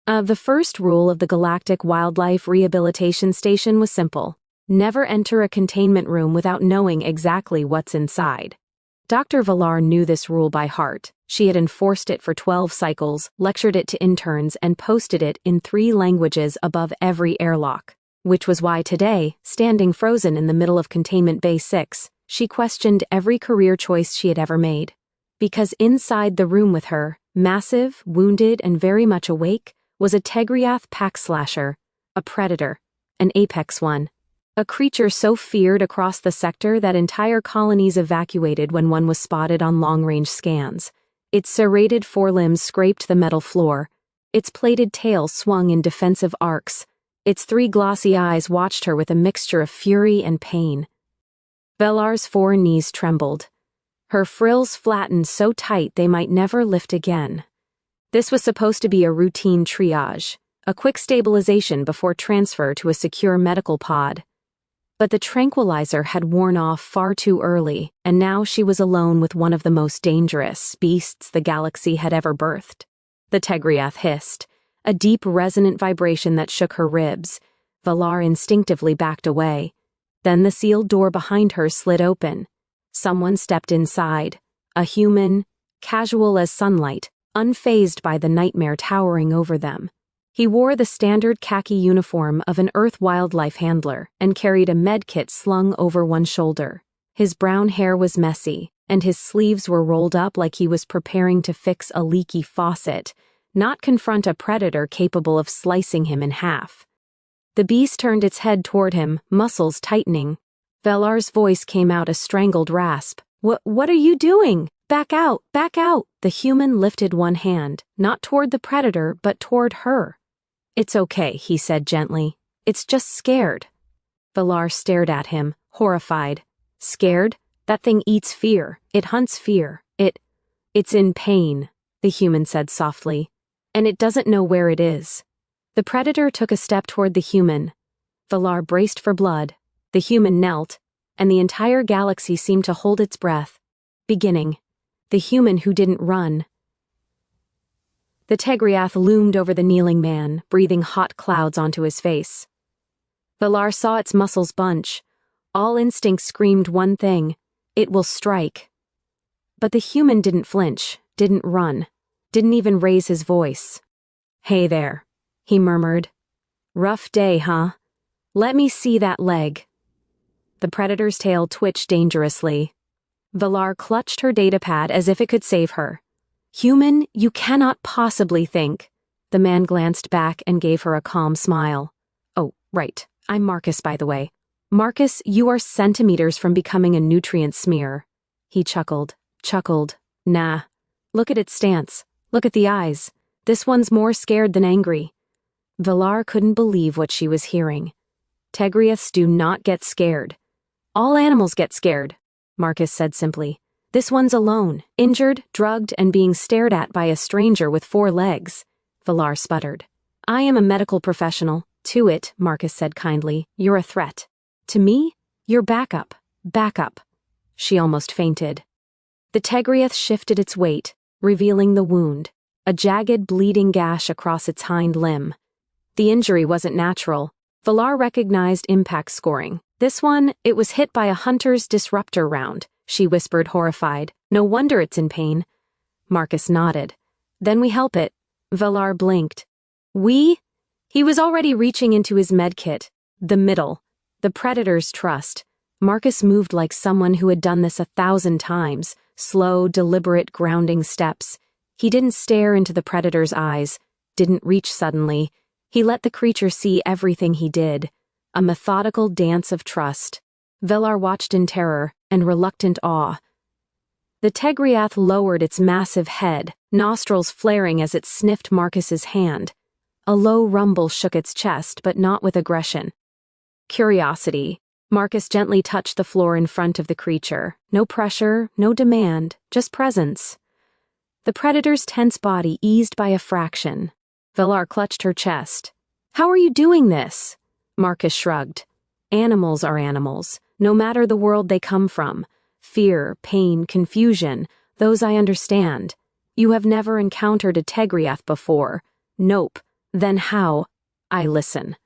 The first rule of the Galactic Wildlife Rehabilitation Station was simple. Never enter a containment room without knowing exactly what's inside. Dr. Velarr knew this rule by heart. She had enforced it for 12 cycles, lectured it to interns, and posted it in 3 languages above every airlock. Which was why today, standing frozen in the middle of Containment Bay 6, she questioned every career choice she had ever made. Because inside the room with her, massive, wounded, and very much awake, was a Tegriath pack slasher, a predator, an apex one. A creature so feared across the sector that entire colonies evacuated when one was spotted on long-range scans. Its serrated forelimbs scraped the metal floor. Its plated tail swung in defensive arcs. Its 3 glossy eyes watched her with a mixture of fury and pain. Velarr's 4 knees trembled. Her frills flattened so tight they might never lift again. This was supposed to be a routine triage, a quick stabilization before transfer to a secure medical pod. But the tranquilizer had worn off far too early, and now she was alone with one of the most dangerous beasts the galaxy had ever birthed. The Tegriath hissed, a deep resonant vibration that shook her ribs. Velarr instinctively backed away. Then the sealed door behind her slid open. Someone stepped inside, a human, casual as sunlight, unfazed by the nightmare towering over them. He wore the standard khaki uniform of an Earth wildlife handler and carried a medkit slung over one shoulder. His brown hair was messy, and his sleeves were rolled up like he was preparing to fix a leaky faucet, not confront a predator capable of slicing him in half. The beast turned its head toward him, muscles tightening. Velarr's voice came out a strangled rasp. What are you doing? Back out, back out! The human lifted one hand, not toward the predator, but toward her. It's okay, he said gently. It's just scared. Velarr stared at him, horrified. Scared? That thing eats fear. It hunts fear. It's in pain, the human said softly. And it doesn't know where it is. The predator took a step toward the human. Velarr braced for blood. The human knelt, and the entire galaxy seemed to hold its breath. Beginning. The human who didn't run. The Tegriath loomed over the kneeling man, breathing hot clouds onto his face. Velarr saw its muscles bunch. All instincts screamed one thing: it will strike. But the human didn't flinch, didn't run, didn't even raise his voice. Hey there, he murmured. Rough day, huh? Let me see that leg. The predator's tail twitched dangerously. Velarr clutched her datapad as if it could save her. Human, you cannot possibly think. The man glanced back and gave her a calm smile. Oh, right. I'm Marcus, by the way. Marcus, you are centimeters from becoming a nutrient smear. He chuckled. Nah. Look at its stance. Look at the eyes. This one's more scared than angry. Velarr couldn't believe what she was hearing. Tegriaths do not get scared. All animals get scared, Marcus said simply. This one's alone, injured, drugged, and being stared at by a stranger with 4 legs. Velarr sputtered. I am a medical professional. To it, Marcus said kindly. You're a threat. To me? You're backup. Backup. She almost fainted. The Tegriath shifted its weight, revealing the wound, a jagged bleeding gash across its hind limb. The injury wasn't natural. Velarr recognized impact scoring. This one, it was hit by a hunter's disruptor round, she whispered, horrified. No wonder it's in pain. Marcus nodded. Then we help it. Velarr blinked. We? He was already reaching into his medkit. The middle. The predator's trust. Marcus moved like someone who had done this 1,000 times. Slow, deliberate, grounding steps. He didn't stare into the predator's eyes. Didn't reach suddenly. He let the creature see everything he did. A methodical dance of trust. Velarr watched in terror and reluctant awe. The Tegriath lowered its massive head, nostrils flaring as it sniffed Marcus's hand. A low rumble shook its chest, but not with aggression. Curiosity. Marcus gently touched the floor in front of the creature. No pressure, no demand, just presence. The predator's tense body eased by a fraction. Velarr clutched her chest. How are you doing this? Marcus shrugged. Animals are animals, no matter the world they come from. Fear, pain, confusion, those I understand. You have never encountered a Tegriath before. Nope, Then how? I listen.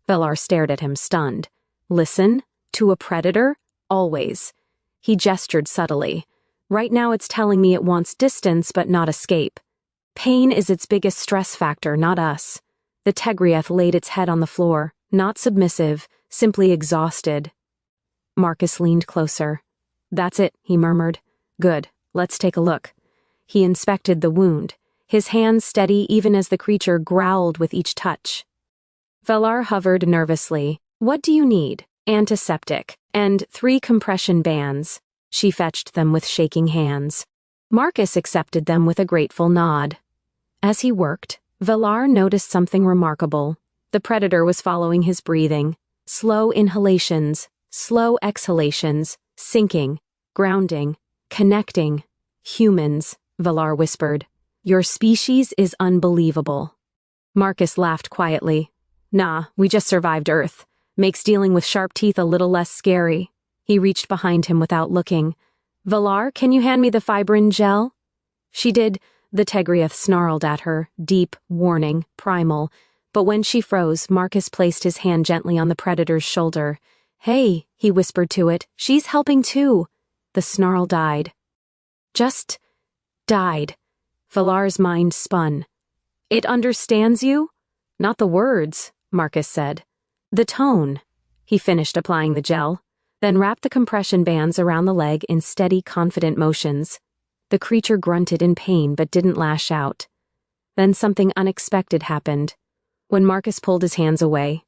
Velarr stared at him, stunned. Listen? To a predator? Always. He gestured subtly. Right now it's telling me it wants distance but not escape. Pain is its biggest stress factor, not us. The Tegriath laid its head on the floor, not submissive, simply exhausted. Marcus leaned closer. That's it, he murmured. Good, let's take a look. He inspected the wound, his hands steady even as the creature growled with each touch. Velarr hovered nervously. What do you need? Antiseptic, and 3 compression bands. She fetched them with shaking hands. Marcus accepted them with a grateful nod. As he worked, Velarr noticed something remarkable. The predator was following his breathing. Slow inhalations, slow exhalations, sinking, grounding, connecting. Humans, Velarr whispered. Your species is unbelievable. Marcus laughed quietly. Nah, we just survived Earth. Makes dealing with sharp teeth a little less scary. He reached behind him without looking. Velarr, can you hand me the fibrin gel? She did. The Tegriath snarled at her, deep, warning, primal. But when she froze, Marcus placed his hand gently on the predator's shoulder. Hey, he whispered to it, she's helping too. The snarl died. Just died. Velarr's mind spun. It understands you? Not the words, Marcus said. The tone. He finished applying the gel, then wrapped the compression bands around the leg in steady, confident motions. The creature grunted in pain but didn't lash out. Then something unexpected happened. When Marcus pulled his hands away,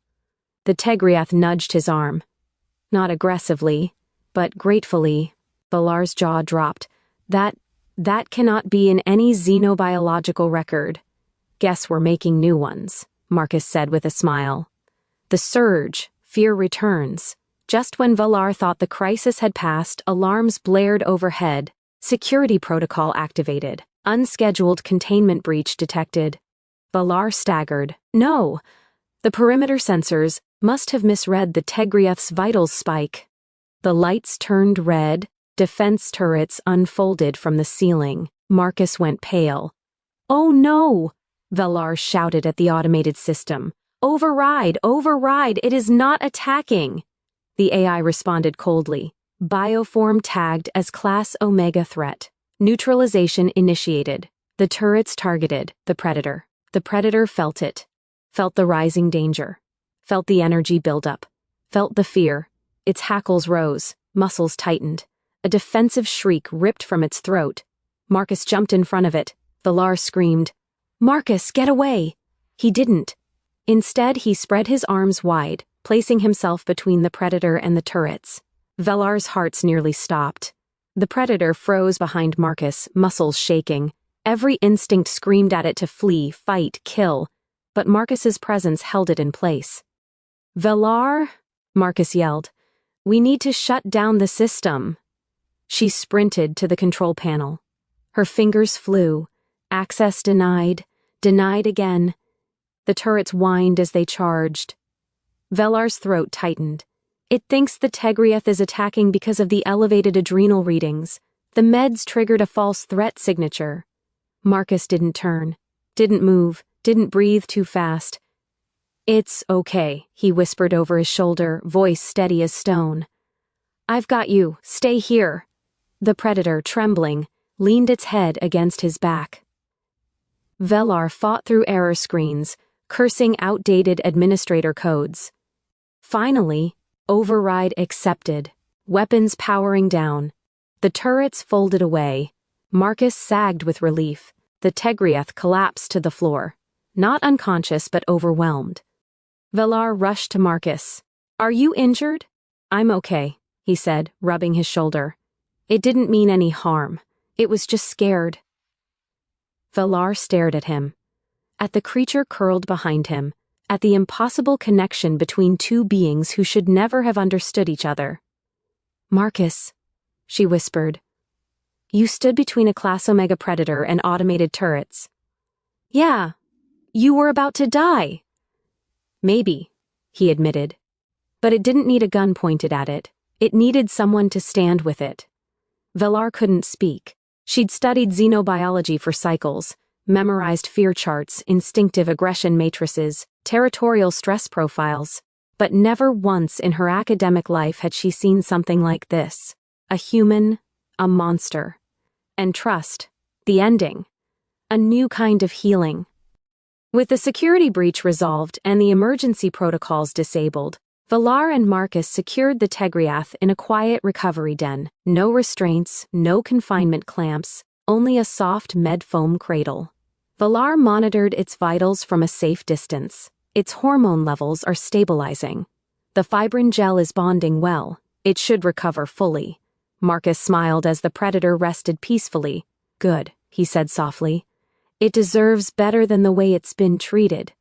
the Tegriath nudged his arm. Not aggressively, but gratefully. Velarr's jaw dropped. That cannot be in any xenobiological record. Guess we're making new ones, Marcus said with a smile. The surge, fear returns. Just when Velarr thought the crisis had passed, alarms blared overhead. Security protocol activated. Unscheduled containment breach detected. Velarr staggered. No! The perimeter sensors must have misread the Tegriath's vitals spike. The lights turned red, defense turrets unfolded from the ceiling. Marcus went pale. Oh no! Velarr shouted at the automated system. Override! Override! It is not attacking! The AI responded coldly. Bioform tagged as Class Omega threat. Neutralization initiated. The turrets targeted the predator. The predator felt it. Felt the rising danger. Felt the energy build up. Felt the fear. Its hackles rose. Muscles tightened. A defensive shriek ripped from its throat. Marcus jumped in front of it. Velarr screamed, Marcus, get away! He didn't. Instead, he spread his arms wide, placing himself between the predator and the turrets. Velarr's hearts nearly stopped. The predator froze behind Marcus, muscles shaking. Every instinct screamed at it to flee, fight, kill. But Marcus's presence held it in place. Velarr, Marcus yelled. We need to shut down the system. She sprinted to the control panel. Her fingers flew. Access denied. Denied again. The turrets whined as they charged. Velarr's throat tightened. It thinks the Tegriath is attacking because of the elevated adrenal readings. The meds triggered a false threat signature. Marcus didn't turn. Didn't move. Didn't breathe too fast. It's okay, he whispered over his shoulder, voice steady as stone. I've got you. Stay here. The predator, trembling, leaned its head against his back. Velarr fought through error screens, cursing outdated administrator codes. Finally, override accepted. Weapons powering down. The turrets folded away. Marcus sagged with relief. The Tegriath collapsed to the floor. Not unconscious, but overwhelmed. Velarr rushed to Marcus. Are you injured? I'm okay, he said, rubbing his shoulder. It didn't mean any harm. It was just scared. Velarr stared at him. At the creature curled behind him. At the impossible connection between two beings who should never have understood each other. Marcus, she whispered. You stood between a Class Omega predator and automated turrets. Yeah, you were about to die. Maybe, he admitted. But it didn't need a gun pointed at it. It needed someone to stand with it. Velarr couldn't speak. She'd studied xenobiology for cycles, memorized fear charts, instinctive aggression matrices, territorial stress profiles. But never once in her academic life had she seen something like this. A human, a monster. And trust, the ending. A new kind of healing. With the security breach resolved and the emergency protocols disabled, Velarr and Marcus secured the Tegriath in a quiet recovery den. No restraints, no confinement clamps, only a soft med foam cradle. Velarr monitored its vitals from a safe distance. Its hormone levels are stabilizing. The fibrin gel is bonding well. It should recover fully. Marcus smiled as the predator rested peacefully. Good, he said softly. It deserves better than the way it's been treated.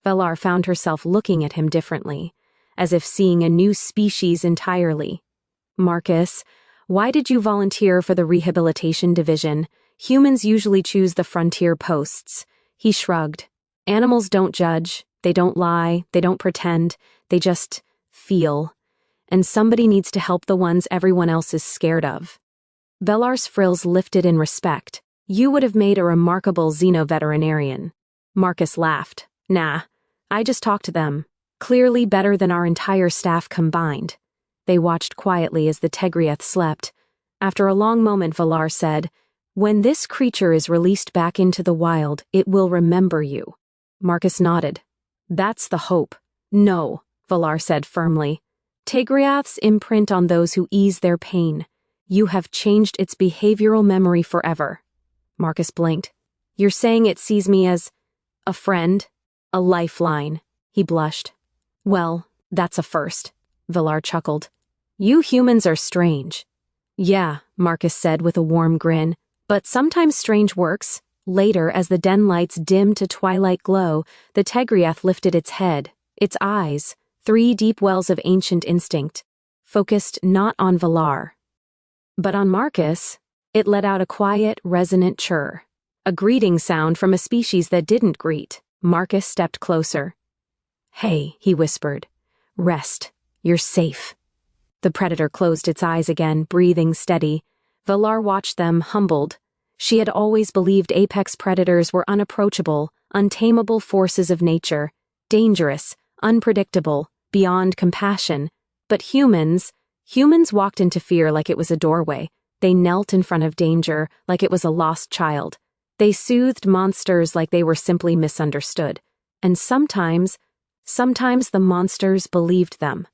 Velarr found herself looking at him differently, as if seeing a new species entirely. Marcus, why did you volunteer for the rehabilitation division? Humans usually choose the frontier posts. He shrugged. Animals don't judge, they don't lie, they don't pretend, they just feel. And somebody needs to help the ones everyone else is scared of. Velarr's frills lifted in respect. You would have made a remarkable xenoveterinarian. Marcus laughed. Nah, I just talked to them. Clearly better than our entire staff combined. They watched quietly as the Tegriath slept. After a long moment, Velarr said, When this creature is released back into the wild, it will remember you. Marcus nodded. That's the hope. No, Velarr said firmly. Tegriath's imprint on those who ease their pain. You have changed its behavioral memory forever. Marcus blinked. You're saying it sees me as a friend? A lifeline. He blushed. Well, that's a first. Velarr chuckled. You humans are strange. Yeah, Marcus said with a warm grin. But sometimes strange works. Later, as the den lights dimmed to twilight glow, the Tegriath lifted its head, its eyes, 3 deep wells of ancient instinct, focused not on Velarr, but on Marcus. It let out a quiet, resonant chirr, a greeting sound from a species that didn't greet. Marcus stepped closer. Hey, he whispered. Rest. You're safe. The predator closed its eyes again, breathing steady. Velarr watched them, humbled. She had always believed apex predators were unapproachable, untamable forces of nature, dangerous, unpredictable, beyond compassion. But humans walked into fear like it was a doorway. They knelt in front of danger like it was a lost child. They soothed monsters like they were simply misunderstood. And sometimes the monsters believed them.